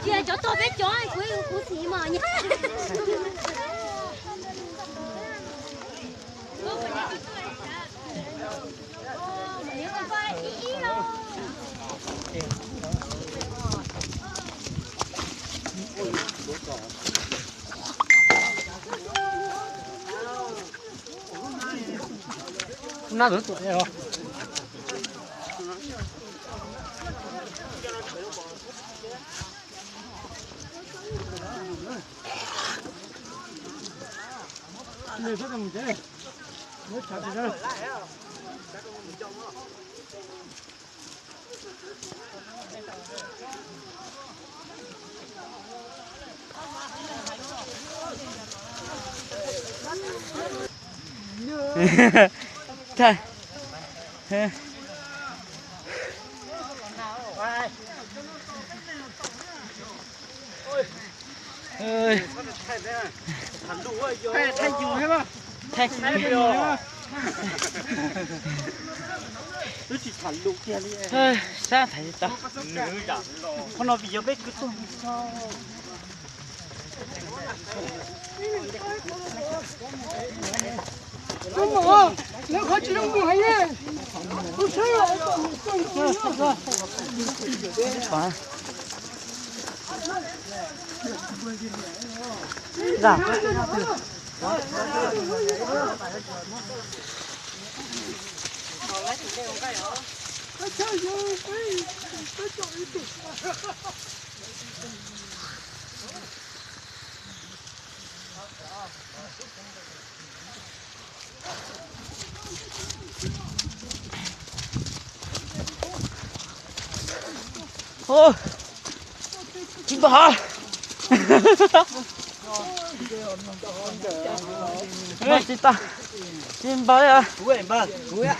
Chị cho tôi biết chó ai quý gì mà nhá.那都做的哦。 你这怎么的？我查起来。对，嗯。太久是吧？太久了。都去看路边的。哎，啥太大？我那比较被割中。怎么？那快去弄不耶？不是啊，船。咋？哦，真不好。哎，真大，真棒呀！Cú em bơ, cú ya.